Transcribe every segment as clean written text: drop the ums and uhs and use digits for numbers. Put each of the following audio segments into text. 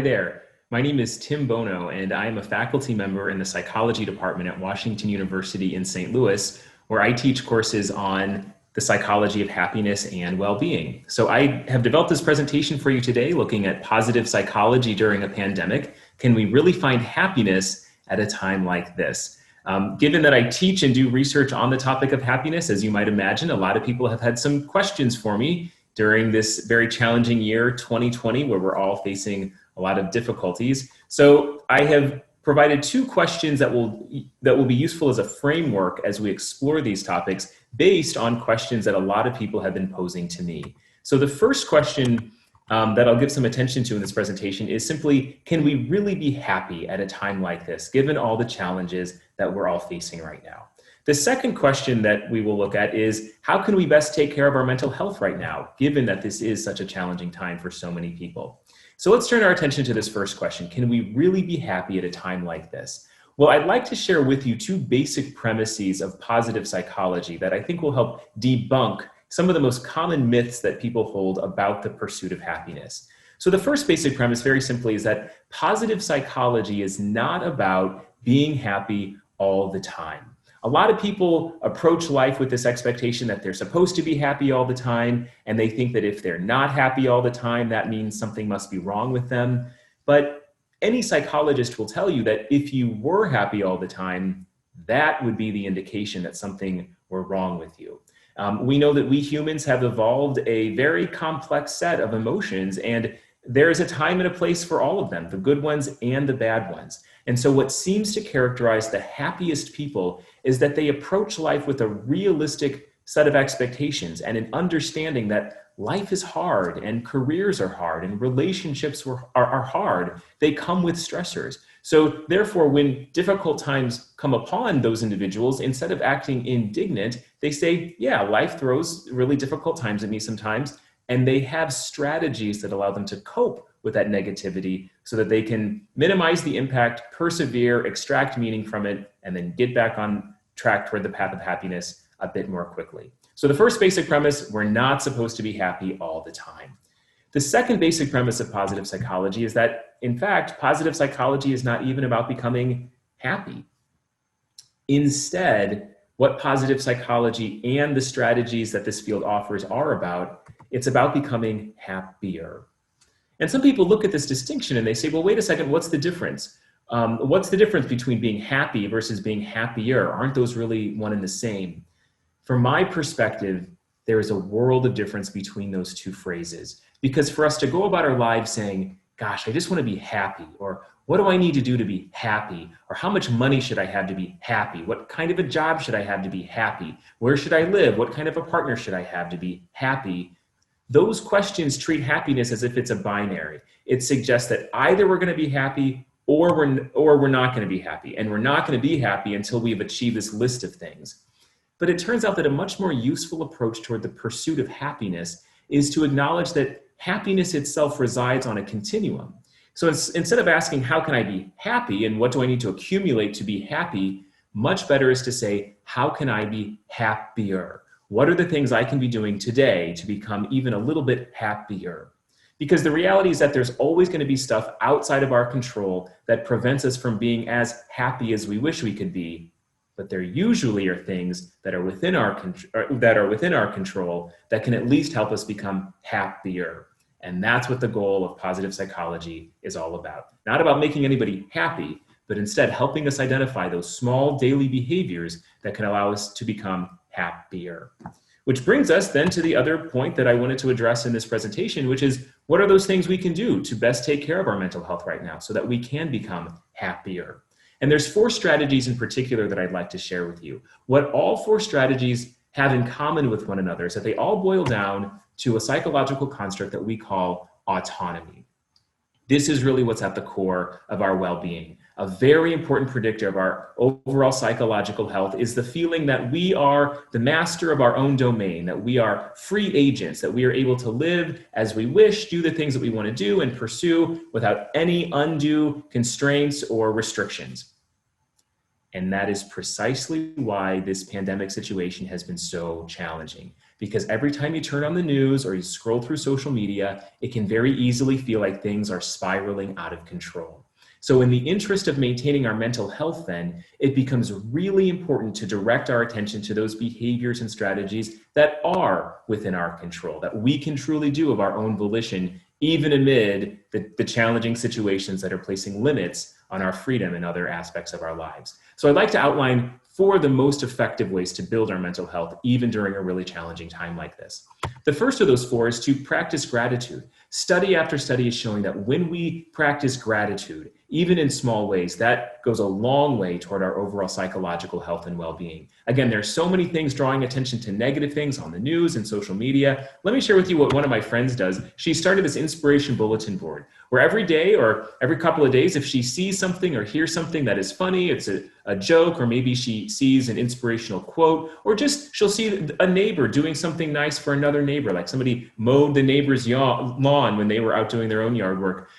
there. My name is Tim Bono, and I am a faculty member in the psychology department at Washington University in St. Louis, where I teach courses on the psychology of happiness and well-being. So I have developed this presentation for you today looking at positive psychology during a pandemic. Can we really find happiness at a time like this? Given that I teach and do research on the topic of happiness, as you might imagine, a lot of people have had some questions for me during this very challenging year, 2020, where we're all facing a lot of difficulties. So I have provided two questions that will be useful as a framework as we explore these topics based on questions that a lot of people have been posing to me. So the first question that I'll give some attention to in this presentation is simply, can we really be happy at a time like this, given all the challenges that we're all facing right now? The second question that we will look at is, how can we best take care of our mental health right now, given that this is such a challenging time for so many people? So let's turn our attention to this first question. Can we really be happy at a time like this? Well, I'd like to share with you two basic premises of positive psychology that I think will help debunk some of the most common myths that people hold about the pursuit of happiness. So the first basic premise, very simply, is that positive psychology is not about being happy all the time. A lot of people approach life with this expectation that they're supposed to be happy all the time, and they think that if they're not happy all the time, that means something must be wrong with them. But any psychologist will tell you that if you were happy all the time, that would be the indication that something were wrong with you. We know that we humans have evolved a very complex set of emotions, and there's a time and a place for all of them, the good ones and the bad ones. And so what seems to characterize the happiest people is that they approach life with a realistic set of expectations and an understanding that life is hard and careers are hard and relationships are hard. They come with stressors. So therefore, when difficult times come upon those individuals, instead of acting indignant, they say, yeah, life throws really difficult times at me sometimes. And they have strategies that allow them to cope with that negativity so that they can minimize the impact, persevere, extract meaning from it, and then get back on track toward the path of happiness a bit more quickly. So the first basic premise, we're not supposed to be happy all the time. The second basic premise of positive psychology is that, in fact, positive psychology is not even about becoming happy. Instead, what positive psychology and the strategies that this field offers are about, it's about becoming happier. And some people look at this distinction and they say, well, wait a second, what's the difference? What's the difference between being happy versus being happier? Aren't those really one and the same? From my perspective, there is a world of difference between those two phrases. Because for us to go about our lives saying, gosh, I just want to be happy, or what do I need to do to be happy? Or how much money should I have to be happy? What kind of a job should I have to be happy? Where should I live? What kind of a partner should I have to be happy? Those questions treat happiness as if it's a binary. It suggests that either we're going to be happy or we're not going to be happy. And we're not going to be happy until we've achieved this list of things. But it turns out that a much more useful approach toward the pursuit of happiness is to acknowledge that happiness itself resides on a continuum. So instead of asking, how can I be happy and what do I need to accumulate to be happy, much better is to say, how can I be happier? What are the things I can be doing today to become even a little bit happier? Because the reality is that there's always going to be stuff outside of our control that prevents us from being as happy as we wish we could be. But there usually are things that are within our control that can at least help us become happier. And that's what the goal of positive psychology is all about. Not about making anybody happy, but instead helping us identify those small daily behaviors that can allow us to become happier. Which brings us then to the other point that I wanted to address in this presentation, which is, what are those things we can do to best take care of our mental health right now so that we can become happier? And there's 4 strategies in particular that I'd like to share with you. What all 4 strategies have in common with one another is that they all boil down to a psychological construct that we call autonomy. This is really what's at the core of our well-being. A very important predictor of our overall psychological health is the feeling that we are the master of our own domain, that we are free agents, that we are able to live as we wish, do the things that we want to do, and pursue without any undue constraints or restrictions. And that is precisely why this pandemic situation has been so challenging. because every time you turn on the news or you scroll through social media, it can very easily feel like things are spiraling out of control. So in the interest of maintaining our mental health, then, it becomes really important to direct our attention to those behaviors and strategies that are within our control, that we can truly do of our own volition, even amid the challenging situations that are placing limits on our freedom and other aspects of our lives. So I'd like to outline 4 of the most effective ways to build our mental health, even during a really challenging time like this. The first of those 4 is to practice gratitude. Study after study is showing that when we practice gratitude, even in small ways, that goes a long way toward our overall psychological health and well-being. Again, there's so many things drawing attention to negative things on the news and social media. Let me share with you what one of my friends does. She started this inspiration bulletin board where every day or every couple of days, if she sees something or hears something that is funny, it's a joke, or maybe she sees an inspirational quote, or just she'll see a neighbor doing something nice for another neighbor, like somebody mowed the neighbor's lawn when they were out doing their own yard work.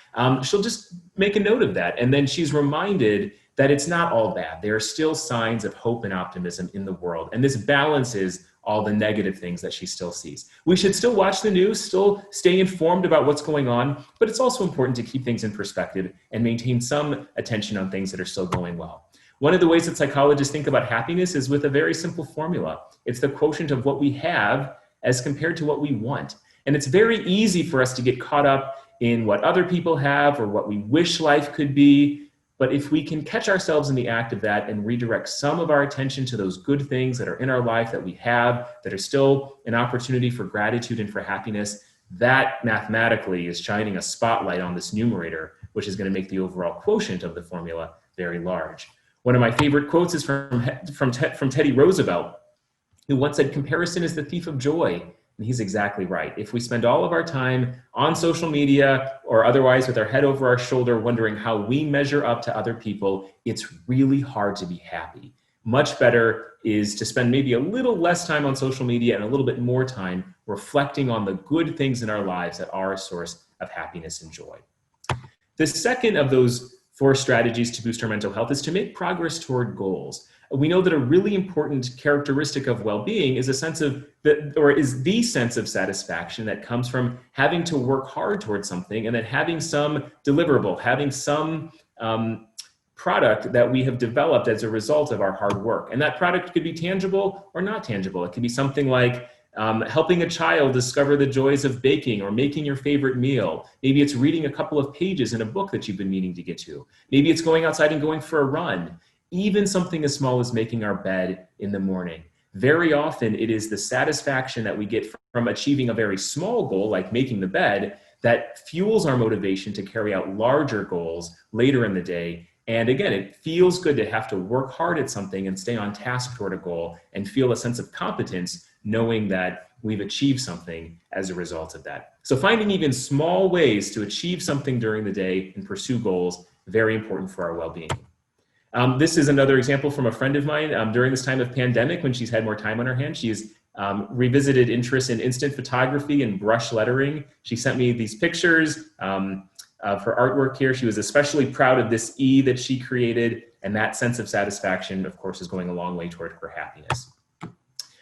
She'll just make a note of that. And then she's reminded that it's not all bad. There are still signs of hope and optimism in the world. And this balances all the negative things that she still sees. We should still watch the news, still stay informed about what's going on, but it's also important to keep things in perspective and maintain some attention on things that are still going well. One of the ways that psychologists think about happiness is with a very simple formula. It's the quotient of what we have as compared to what we want. And it's very easy for us to get caught up in what other people have or what we wish life could be. But if we can catch ourselves in the act of that and redirect some of our attention to those good things that are in our life that we have, that are still an opportunity for gratitude and for happiness, that mathematically is shining a spotlight on this numerator, which is going to make the overall quotient of the formula very large. One of my favorite quotes is from Teddy Roosevelt, who once said, "Comparison is the thief of joy." And he's exactly right. If we spend all of our time on social media or otherwise with our head over our shoulder wondering how we measure up to other people, it's really hard to be happy. Much better is to spend maybe a little less time on social media and a little bit more time reflecting on the good things in our lives that are a source of happiness and joy. The second of those 4 strategies to boost our mental health is to make progress toward goals. We know that a really important characteristic of well-being is the sense of satisfaction that comes from having to work hard towards something and then having some deliverable, having some product that we have developed as a result of our hard work. And that product could be tangible or not tangible. It could be something like helping a child discover the joys of baking or making your favorite meal. Maybe it's reading a couple of pages in a book that you've been meaning to get to. Maybe it's going outside and going for a run. Even something as small as making our bed in the morning. Very often it is the satisfaction that we get from achieving a very small goal, like making the bed, that fuels our motivation to carry out larger goals later in the day. And again, it feels good to have to work hard at something and stay on task toward a goal and feel a sense of competence knowing that we've achieved something as a result of that. So finding even small ways to achieve something during the day and pursue goals, very important for our well-being. This is another example from a friend of mine. During this time of pandemic, when she's had more time on her hands, she's revisited interest in instant photography and brush lettering. She sent me these pictures of her artwork here. She was especially proud of this E that she created, and that sense of satisfaction, of course, is going a long way toward her happiness.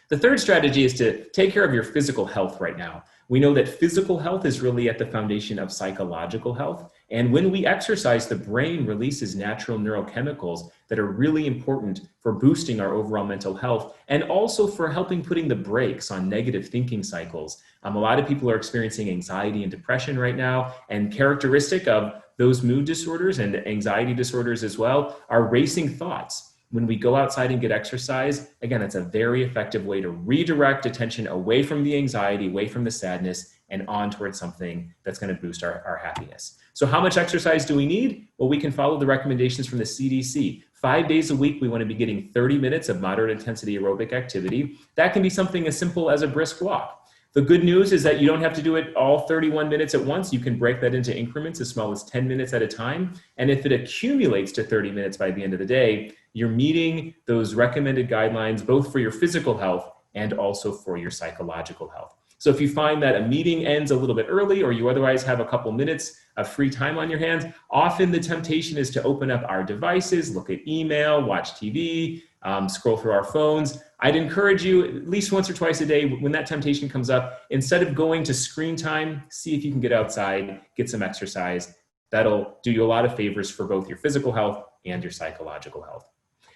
The third strategy is to take care of your physical health right now. We know that physical health is really at the foundation of psychological health. And when we exercise, the brain releases natural neurochemicals that are really important for boosting our overall mental health and also for helping putting the brakes on negative thinking cycles. A lot of people are experiencing anxiety and depression right now, and characteristic of those mood disorders and anxiety disorders as well are racing thoughts. When we go outside and get exercise, again, it's a very effective way to redirect attention away from the anxiety, away from the sadness, and on towards something that's going to boost our happiness. So how much exercise do we need? Well, we can follow the recommendations from the CDC. 5 days a week, we want to be getting 30 minutes of moderate intensity aerobic activity. That can be something as simple as a brisk walk. The good news is that you don't have to do it all 31 minutes at once. You can break that into increments as small as 10 minutes at a time. And if it accumulates to 30 minutes by the end of the day, you're meeting those recommended guidelines, both for your physical health and also for your psychological health. So if you find that a meeting ends a little bit early or you otherwise have a couple minutes of free time on your hands, often the temptation is to open up our devices, look at email, watch TV, scroll through our phones. I'd encourage you at least once or twice a day, when that temptation comes up, instead of going to screen time, see if you can get outside, get some exercise. That'll do you a lot of favors for both your physical health and your psychological health.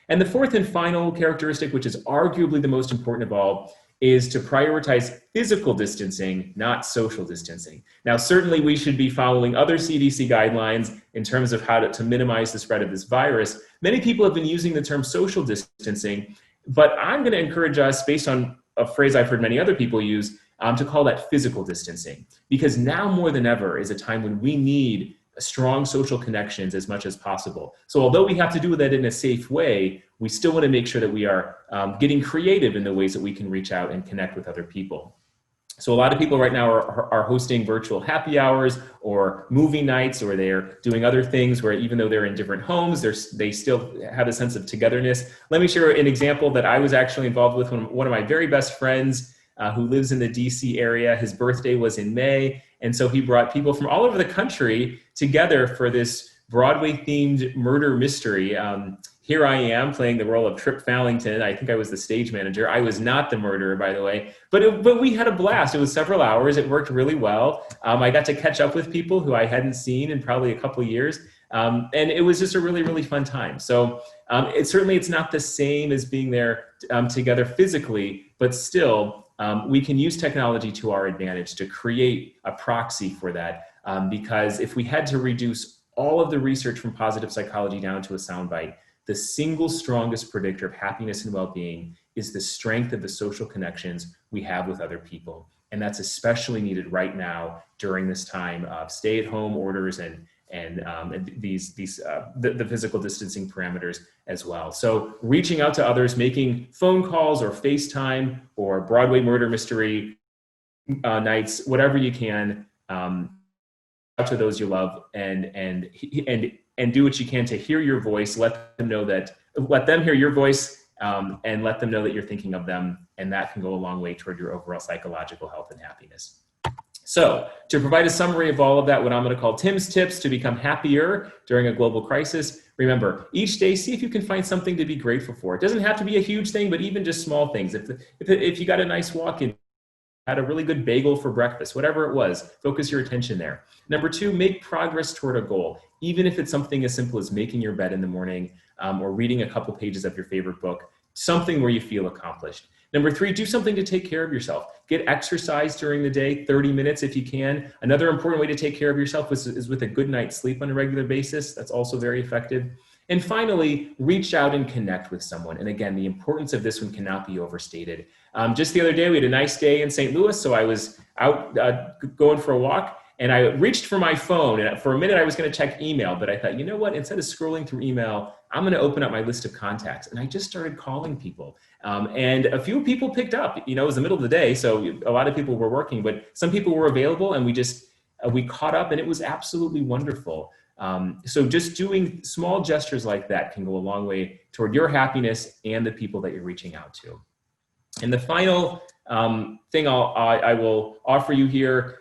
And the fourth and final characteristic, which is arguably the most important of all, is to prioritize physical distancing, not social distancing. Now, certainly we should be following other CDC guidelines in terms of how to minimize the spread of this virus. Many people have been using the term social distancing, but I'm going to encourage us, based on a phrase I've heard many other people use, to call that physical distancing. Because now more than ever is a time when we need strong social connections as much as possible. So although we have to do that in a safe way, we still want to make sure that we are getting creative in the ways that we can reach out and connect with other people. So a lot of people right now are hosting virtual happy hours or movie nights, or they're doing other things where even though they're in different homes, they still have a sense of togetherness. Let me share an example that I was actually involved with. One of my very best friends who lives in the DC area, his birthday was in May. And so he brought people from all over the country together for this Broadway-themed murder mystery. Here I am playing the role of Trip Fallington. I think I was the stage manager. I was not the murderer, by the way. But we had a blast. It was several hours. It worked really well. I got to catch up with people who I hadn't seen in probably a couple of years. And it was just a really, really fun time. So it's not the same as being there together physically, but still, we can use technology to our advantage to create a proxy for that. Because if we had to reduce all of the research from positive psychology down to a soundbite, the single strongest predictor of happiness and well-being is the strength of the social connections we have with other people. And that's especially needed right now during this time of stay-at-home orders and the physical distancing parameters as well. So reaching out to others, making phone calls or FaceTime or Broadway murder mystery nights, whatever you can, out to those you love and do what you can to hear your voice. Let them hear your voice, and let them know that you're thinking of them. And that can go a long way toward your overall psychological health and happiness. So to provide a summary of all of that, what I'm going to call Tim's tips to become happier during a global crisis. Remember, each day, see if you can find something to be grateful for. It doesn't have to be a huge thing, but even just small things. If you got a nice walk in, had a really good bagel for breakfast, whatever it was, focus your attention there. Number two, make progress toward a goal. Even if it's something as simple as making your bed in the morning or reading a couple pages of your favorite book, something where you feel accomplished. Number three, do something to take care of yourself. Get exercise during the day, 30 minutes if you can. Another important way to take care of yourself is with a good night's sleep on a regular basis. That's also very effective. And finally, reach out and connect with someone. And again, the importance of this one cannot be overstated. Just the other day, we had a nice day in St. Louis, so I was out going for a walk, and I reached for my phone, and for a minute I was going to check email, but I thought, you know what, instead of scrolling through email, I'm going to open up my list of contacts. And I just started calling people. And a few people picked up. It was the middle of the day, so a lot of people were working, but some people were available, and we caught up, and it was absolutely wonderful. So just doing small gestures like that can go a long way toward your happiness and the people that you're reaching out to. And the final thing I will offer you here,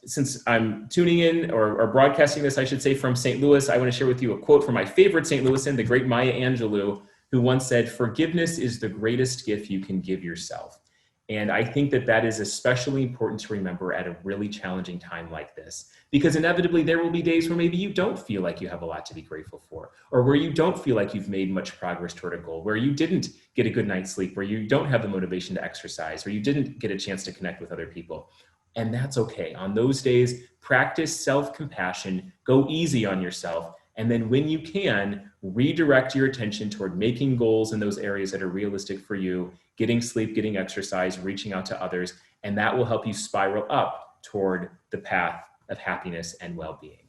since I'm tuning in or broadcasting this, I should say, from St. Louis, I want to share with you a quote from my favorite St. Louisan, the great Maya Angelou, who once said, "Forgiveness is the greatest gift you can give yourself." And I think that is especially important to remember at a really challenging time like this, because inevitably there will be days where maybe you don't feel like you have a lot to be grateful for, or where you don't feel like you've made much progress toward a goal, where you didn't get a good night's sleep, where you don't have the motivation to exercise, or you didn't get a chance to connect with other people. And that's okay. On those days, practice self-compassion, go easy on yourself, and then when you can, redirect your attention toward making goals in those areas that are realistic for you, getting sleep, getting exercise, reaching out to others, and that will help you spiral up toward the path of happiness and well-being.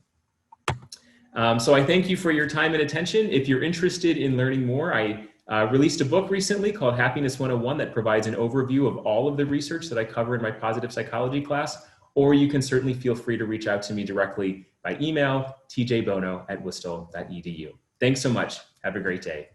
So I thank you for your time and attention. If you're interested in learning more, I released a book recently called Happiness 101 that provides an overview of all of the research that I cover in my positive psychology class, or you can certainly feel free to reach out to me directly by email, tjbono@worcester.edu. Thanks so much. Have a great day.